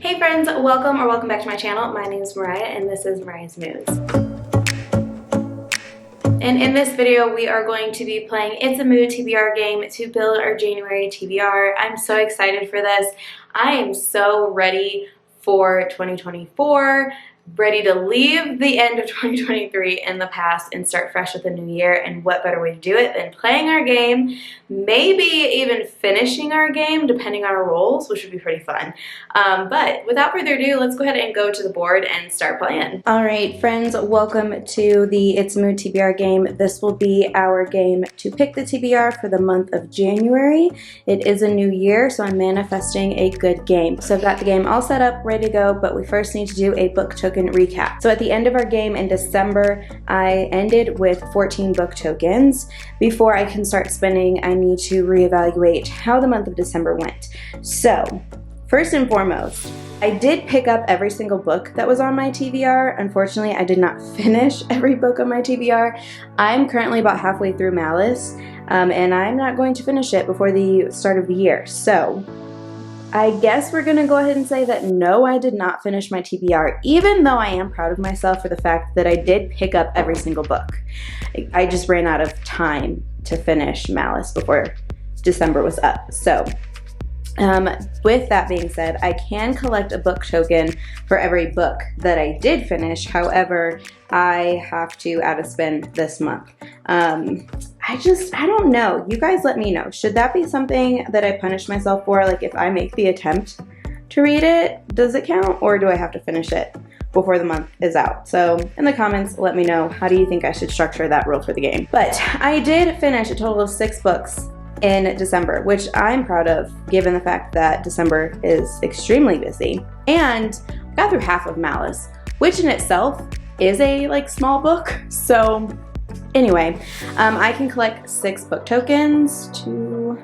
Hey friends, welcome back to my channel. My name is Mariah and this is Mariah's Moods. And in this video, we are going to be playing It's a Mood TBR game to build our January TBR. I'm so excited for this. I am so ready for 2024. Ready to leave the end of 2023 in the past and start fresh with a new year, and what better way to do it than playing our game, maybe even finishing our game depending on our roles, which would be pretty fun. But without further ado, let's go ahead and go to the board and start playing. Alright friends, welcome to the It's a Mood TBR game. This will be our game to pick the TBR for the month of January. It is a new year, so I'm manifesting a good game. So I've got the game all set up, ready to go, but we first need to do a book token recap. So at the end of our game in December, I ended with 14 book tokens. Before I can start spending, I need to reevaluate how the month of December went. So first and foremost, I did pick up every single book that was on my TBR. Unfortunately, I did not finish every book on my TBR. I'm currently about halfway through Malice, and I'm not going to finish it before the start of the year. So I guess we're gonna go ahead and say that no, I did not finish my TBR, even though I am proud of myself for the fact that I did pick up every single book. I just ran out of time to finish Malice before December was up. So with that being said, I can collect a book token for every book that I did finish. However, I have to add a spend this month. I don't know. You guys let me know. Should that be something that I punish myself for? Like if I make the attempt to read it, does it count? Or do I have to finish it before the month is out? So in the comments, let me know. How do you think I should structure that rule for the game? But I did finish a total of 6 books in December, which I'm proud of given the fact that December is extremely busy. And got through half of Malice, which in itself is a small book. So anyway, I can collect 6 book tokens. 2,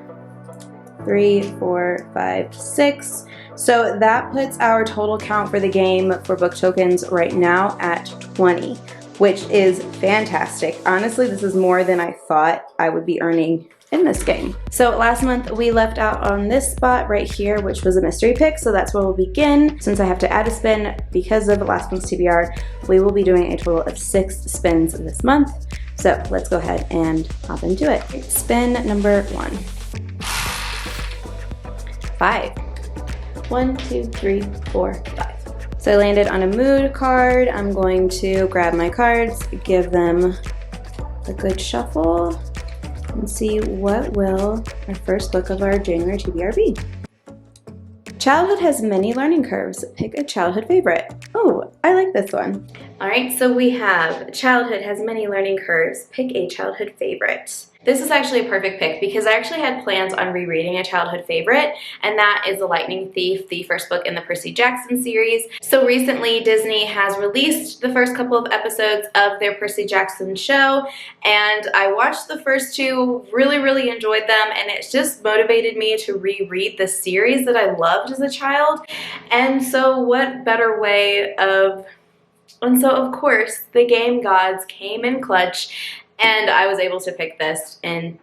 3, 4, 5, 6. So that puts our total count for the game for book tokens right now at 20, which is fantastic. Honestly, this is more than I thought I would be earning in this game. So last month we left out on this spot right here, which was a mystery pick, so that's where we'll begin. Since I have to add a spin because of last month's TBR, we will be doing a total of 6 spins this month. So let's go ahead and hop into it. Spin number 1. 5. 1, 2, 3, 4, 5. So I landed on a mood card. I'm going to grab my cards, give them a good shuffle, and see what will our first book of our January TBR be. Childhood has many learning curves. Pick a childhood favorite. Oh, I like this one. All right, so we have childhood has many learning curves. Pick a childhood favorite. This is actually a perfect pick because I actually had plans on rereading a childhood favorite, and that is The Lightning Thief, the first book in the Percy Jackson series. So recently, Disney has released the first couple of episodes of their Percy Jackson show, and I watched the first 2, really enjoyed them, and it just motivated me to reread the series that I loved as a child. And so what better way of... And so of course, the game gods came in clutch, and I was able to pick this. And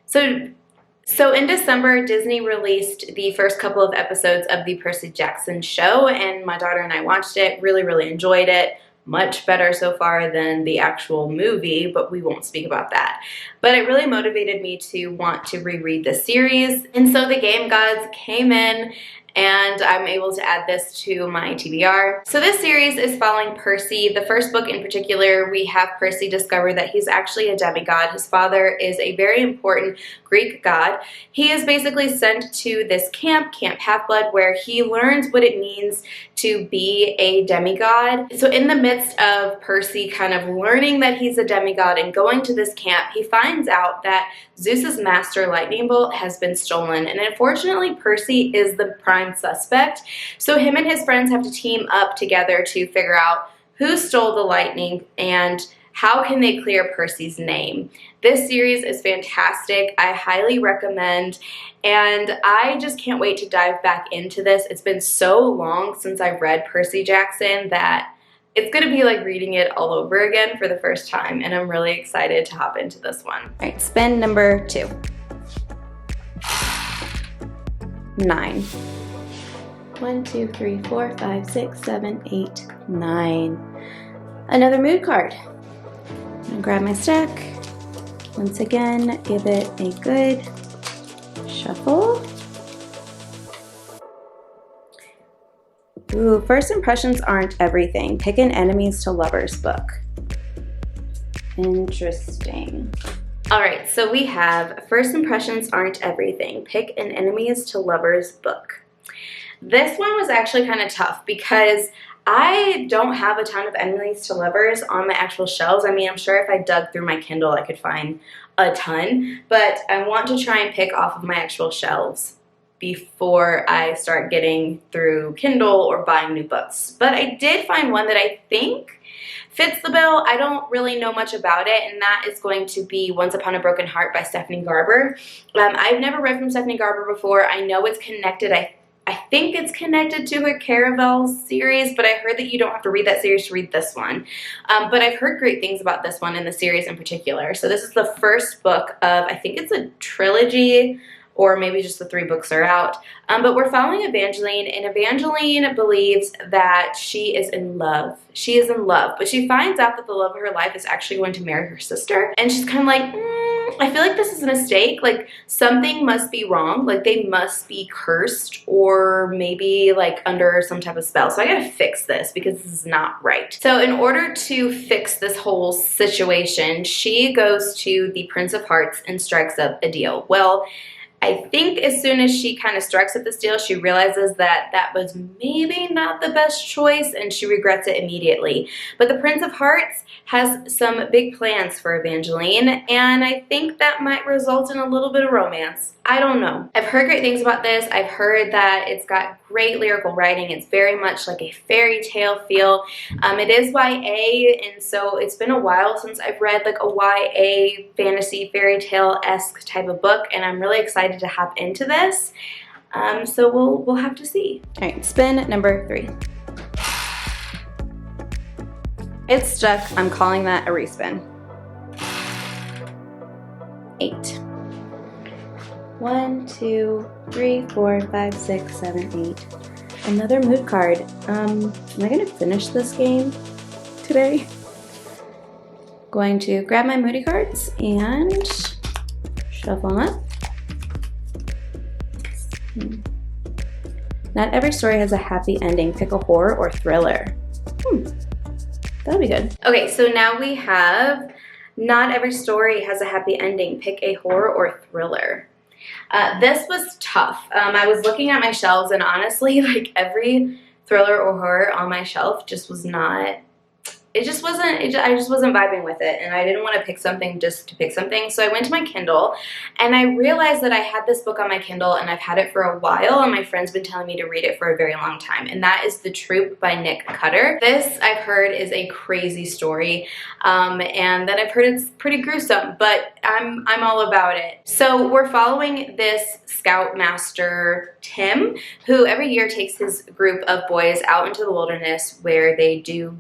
so in December, Disney released the first couple of episodes of the Percy Jackson show, and my daughter and I watched it, really enjoyed it. Much better so far than the actual movie, but we won't speak about that. But it really motivated me to want to reread the series, and so the game gods came in, and I'm able to add this to my TBR. So this series is following Percy. The first book in particular, we have Percy discover that he's actually a demigod. His father is a very important Greek god. He is basically sent to this Camp Half-Blood, where he learns what it means to be a demigod. So in the midst of Percy kind of learning that he's a demigod and going to this camp, he finds out that Zeus's master lightning bolt has been stolen, and unfortunately Percy is the prime suspect. So him and his friends have to team up together to figure out who stole the lightning and how can they clear Percy's name. This series is fantastic. I highly recommend, and I just can't wait to dive back into this. It's been so long since I read Percy Jackson that it's going to be like reading it all over again for the first time, and I'm really excited to hop into this one. All right, spin number 2. 9. 1, 2, 3, 4, 5, 6, 7, 8, 9. Another mood card. I'm gonna grab my stack. Once again, give it a good shuffle. Ooh, first impressions aren't everything. Pick an enemies to lovers book. Interesting. All right, so we have first impressions aren't everything. Pick an enemies to lovers book. This one was actually kind of tough because I don't have a ton of enemies to lovers on my actual shelves. I mean, I'm sure if I dug through my Kindle, I could find a ton, but I want to try and pick off of my actual shelves before I start getting through Kindle or buying new books. But I did find one that I think fits the bill. I don't really know much about it, and that is going to be Once Upon a Broken Heart by Stephanie Garber. I've never read from Stephanie Garber before. I know it's connected. I think it's connected to her Caravel series, but I heard that you don't have to read that series to read this one. But I've heard great things about this one and the series in particular. So this is the first book of, I think it's a trilogy, or maybe just the 3 books are out. But we're following Evangeline, and Evangeline believes that she is in love. She is in love, but she finds out that the love of her life is actually going to marry her sister. And she's kind of like, I feel like this is a mistake. Like, something must be wrong. Like, they must be cursed or maybe like under some type of spell. So I gotta fix this because this is not right. So in order to fix this whole situation, she goes to the Prince of Hearts and strikes up a deal. Well, I think as soon as she kind of strikes up this deal, she realizes that that was maybe not the best choice, and she regrets it immediately. But the Prince of Hearts has some big plans for Evangeline, and I think that might result in a little bit of romance. I don't know. I've heard great things about this. I've heard that it's got great lyrical writing. It's very much like a fairy tale feel. It is YA, and so it's been a while since I've read like a YA fantasy fairy tale-esque type of book, and I'm really excited to hop into this. So we'll have to see. All right, spin number 3. It's stuck. I'm calling that a respin. 8. 1, 2, 3, 4, 5, 6, 7, 8. Another mood card. Am I gonna finish this game today? Going to grab my moody cards and shuffle them up. Not every story has a happy ending. Pick a horror or thriller. That'll be good. Okay, so now we have not every story has a happy ending. Pick a horror or thriller. This was tough. I was looking at my shelves, and honestly, like every thriller or horror on my shelf just was not, I just wasn't vibing with it, and I didn't want to pick something just to pick something. So I went to my Kindle, and I realized that I had this book on my Kindle, and I've had it for a while, and my friend's been telling me to read it for a very long time, and that is The Troop by Nick Cutter. This, I've heard, is a crazy story, and then I've heard it's pretty gruesome, but I'm all about it. So we're following this Scoutmaster, Tim, who every year takes his group of boys out into the wilderness where they do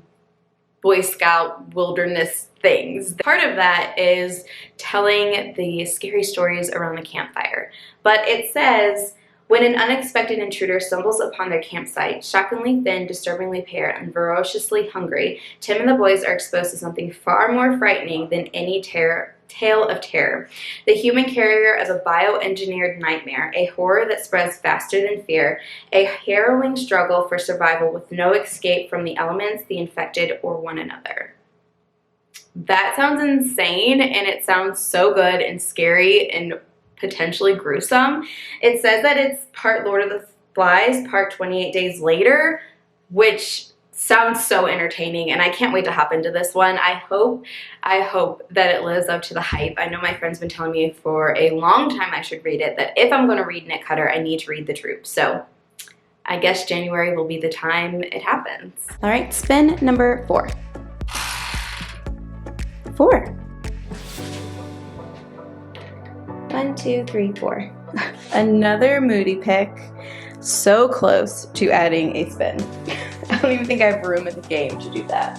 Boy Scout wilderness things. Part of that is telling the scary stories around the campfire. But it says, when an unexpected intruder stumbles upon their campsite, shockingly thin, disturbingly pale, and ferociously hungry, Tim and the boys are exposed to something far more frightening than any tale of terror. The human carrier of a bioengineered nightmare, a horror that spreads faster than fear, a harrowing struggle for survival with no escape from the elements, the infected, or one another. That sounds insane, and it sounds so good and scary and potentially gruesome. It says that it's part Lord of the Flies, part 28 Days Later, which sounds so entertaining, and I can't wait to hop into this one. I hope that it lives up to the hype. I know my friend's been telling me for a long time I should read it, that if I'm going to read Nick Cutter, I need to read The Troop. So I guess January will be the time it happens. All right, spin number 4. 4. 1, 2, 3, 4. Another moody pick. So close to adding a spin. I don't even think I have room in the game to do that.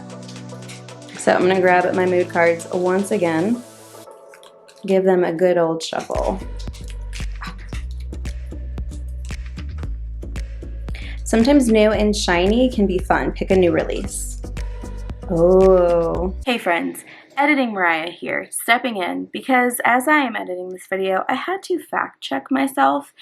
So I'm gonna grab my mood cards once again. Give them a good old shuffle. Sometimes new and shiny can be fun. Pick a new release. Oh. Hey friends, Editing Mariah here, stepping in because as I am editing this video, I had to fact check myself,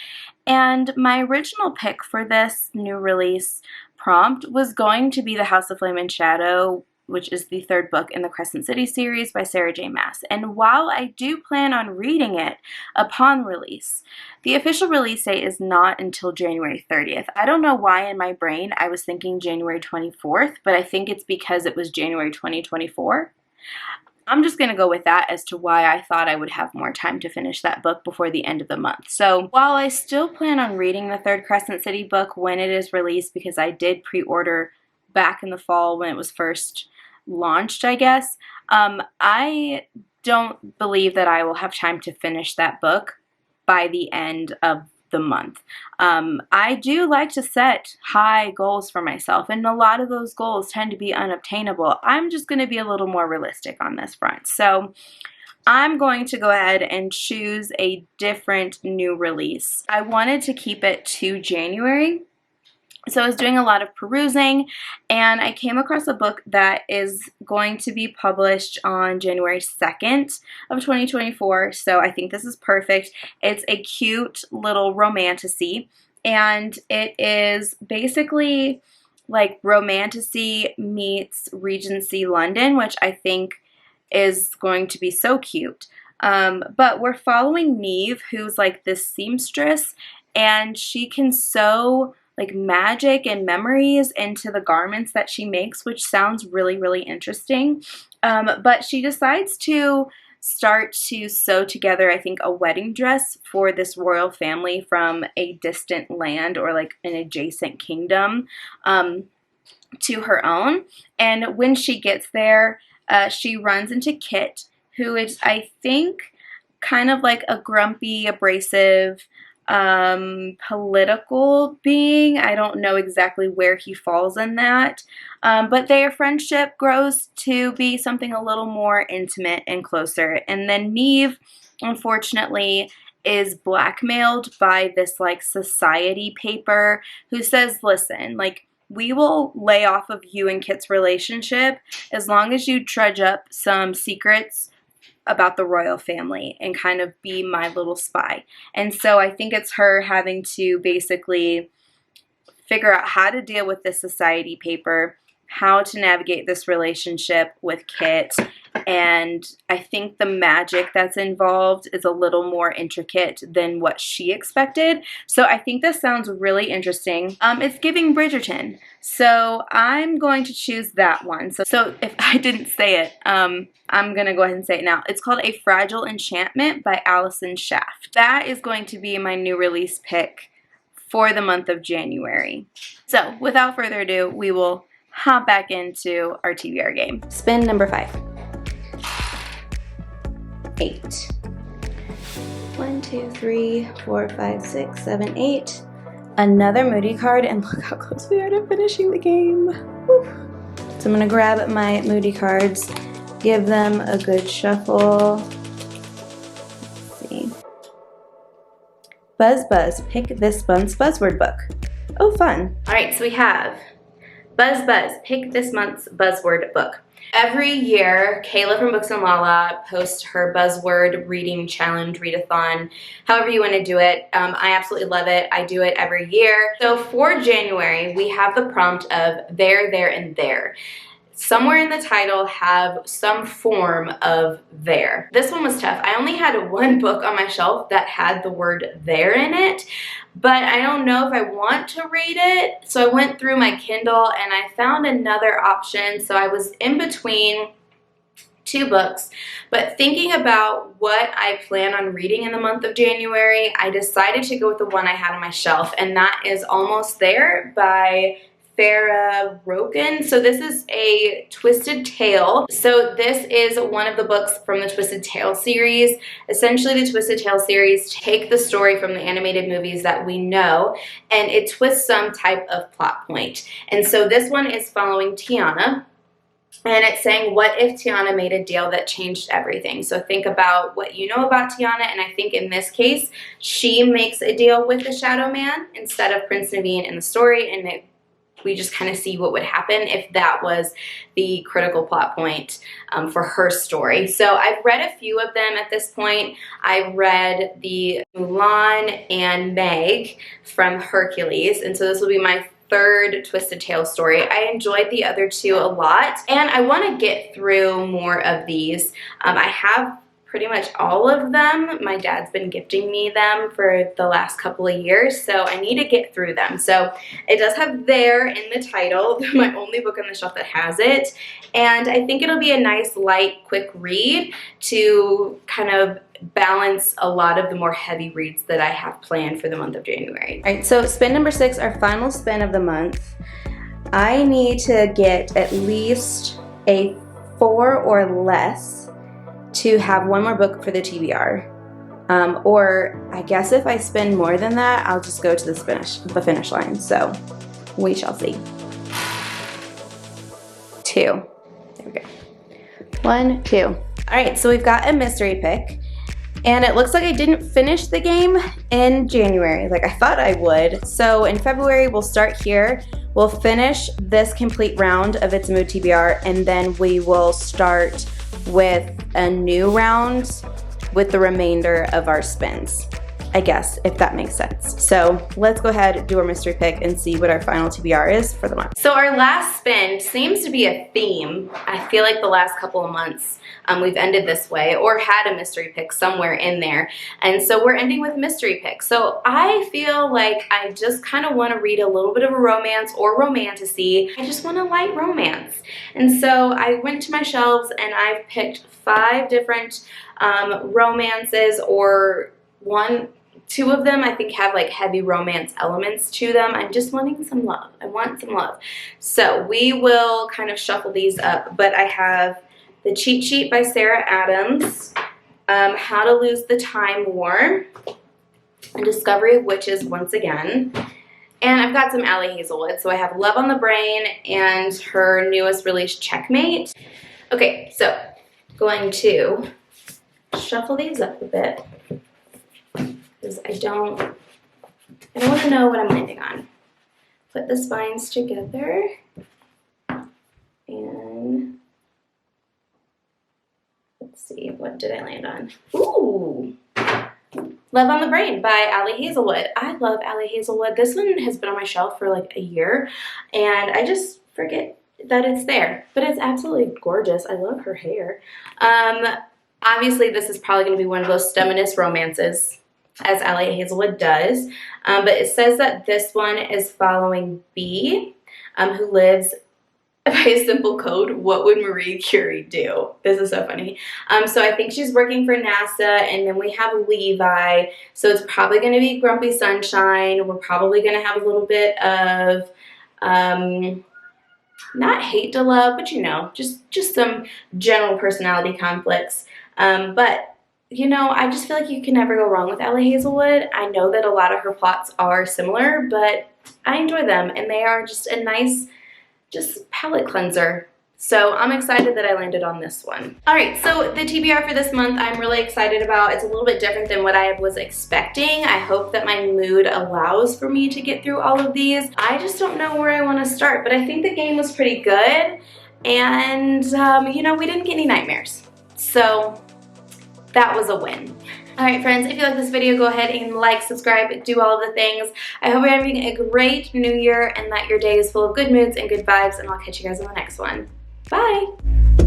and my original pick for this new release prompt was going to be The House of Flame and Shadow, which is the third book in the Crescent City series by Sarah J. Maas. And while I do plan on reading it upon release, the official release date is not until January 30th. I don't know why in my brain I was thinking January 24th, but I think it's because it was January 2024. I'm just going to go with that as to why I thought I would have more time to finish that book before the end of the month. So while I still plan on reading the third Crescent City book when it is released, because I did pre-order back in the fall when it was first launched, I guess, I don't believe that I will have time to finish that book by the end of the month. I do like to set high goals for myself, and a lot of those goals tend to be unobtainable. I'm just going to be a little more realistic on this front. So I'm going to go ahead and choose a different new release. I wanted to keep it to January. So I was doing a lot of perusing, and I came across a book that is going to be published on January 2nd of 2024, so I think this is perfect. It's a cute little romantasy, and it is basically like romantasy meets Regency London, which I think is going to be so cute. But we're following Neve, who's like this seamstress, and she can sew like magic and memories into the garments that she makes, which sounds really, really interesting. But she decides to start to sew together, I think, a wedding dress for this royal family from a distant land or like an adjacent kingdom to her own. And when she gets there, she runs into Kit, who is, I think, kind of like a grumpy, abrasive, political being. I don't know exactly where he falls in that, but their friendship grows to be something a little more intimate and closer. And then Neve, unfortunately, is blackmailed by this like society paper who says, listen, like, we will lay off of you and Kit's relationship as long as you trudge up some secrets about the royal family and kind of be my little spy. And so I think it's her having to basically figure out how to deal with this society paper, how to navigate this relationship with Kit, and I think the magic that's involved is a little more intricate than what she expected. So I think this sounds really interesting. It's giving Bridgerton, so I'm going to choose that one. So if I didn't say it, I'm going to go ahead and say it now. It's called A Fragile Enchantment by Alison Shaft. That is going to be my new release pick for the month of January. So without further ado, we will hop back into our TBR game. Spin number 5. 8. 1, 2, 3, 4, 5, 6, 7, 8. Another Moody card, and look how close we are to finishing the game. Woo. So I'm going to grab my Moody cards, give them a good shuffle. Let's see. Buzz Buzz, pick this month's buzzword book. Oh, fun. All right, so we have Buzz Buzz, pick this month's buzzword book. Every year, Kayla from Books and Lala posts her buzzword reading challenge, readathon, however you want to do it. I absolutely love it. I do it every year. So for January, we have the prompt of there, there, and there. Somewhere in the title have some form of there. This one was tough. I only had one book on my shelf that had the word there in it, but I don't know if I want to read it. So I went through my Kindle and I found another option. So I was in between 2 books, but thinking about what I plan on reading in the month of January, I decided to go with the one I had on my shelf, and that is Almost There by Farah Roken. So this is a Twisted Tale. So this is one of the books from the Twisted Tale series. Essentially, the Twisted Tale series take the story from the animated movies that we know, and it twists some type of plot point. And so this one is following Tiana, And it's saying, what if Tiana made a deal that changed everything? So think about what you know about Tiana, and I think in this case, she makes a deal with the Shadow Man instead of Prince Naveen in the story, and we just kind of see what would happen if that was the critical plot point for her story. So I've read a few of them at this point. I've read the Mulan and Meg from Hercules, and so this will be my third Twisted Tale story. I enjoyed the other two a lot, and I want to get through more of these. I have pretty much all of them. My dad's been gifting me them for the last couple of years, so I need to get through them. So it does have there in the title, my only book on the shelf that has it, and I think it'll be a nice, light, quick read to kind of balance a lot of the more heavy reads that I have planned for the month of January. All right, so spin number 6, our final spin of the month. I need to get at least a 4 or less to have one more book for the TBR. Or I guess if I spend more than that, I'll just go to the finish line. So we shall see. 2. There we go. 1, 2. All right, so we've got a mystery pick. And it looks like I didn't finish the game in January like I thought I would. So in February, we'll start here. We'll finish this complete round of It's a Mood TBR, and then we will start with a new round with the remainder of our spins, I guess, if that makes sense. So let's go ahead and do our mystery pick and see what our final TBR is for the month. So our last spin seems to be a theme. I feel like the last couple of months we've ended this way or had a mystery pick somewhere in there. And so we're ending with mystery pick. So I feel like I just kind of want to read a little bit of a romance or romantasy. I just want a light romance. And so I went to my shelves and I've picked 5 different romances, or 2 of them I think have like heavy romance elements to them. I'm just wanting some love. I want some love. So we will kind of shuffle these up, but I have The Cheat Sheet by Sarah Adams, How to Lose the Time War, and Discovery of Witches once again. And I've got some Allie Hazelwood. So I have Love on the Brain and her newest release, Checkmate. Okay, so going to shuffle these up a bit because I don't want to know what I'm landing on. Put the spines together and let's see, what did I land on? Ooh! Love on the Brain by Allie Hazelwood. I love Allie Hazelwood. This one has been on my shelf for like a year, and I just forget that it's there. But it's absolutely gorgeous. I love her hair. Obviously, this is probably going to be one of those feminist romances, as Allie Hazelwood does. But it says that this one is following B, who lives by a simple code. What would Marie Curie do? This is so funny. So I think she's working for NASA, and then we have Levi. So it's probably going to be Grumpy Sunshine. We're probably going to have a little bit of, not hate to love, but you know, just some general personality conflicts. But you know, I just feel like you can never go wrong with Allie Hazelwood. I know that a lot of her plots are similar, but I enjoy them, and they are just a nice, just palette cleanser. So I'm excited that I landed on this one. All right, so the TBR for this month I'm really excited about. It's a little bit different than what I was expecting. I hope that my mood allows for me to get through all of these. I just don't know where I want to start, but I think the game was pretty good, and you know, we didn't get any nightmares. So that was a win. All right, friends, if you like this video, go ahead and like, subscribe, do all of the things. I hope you're having a great new year and that your day is full of good moods and good vibes, and I'll catch you guys on the next one. Bye.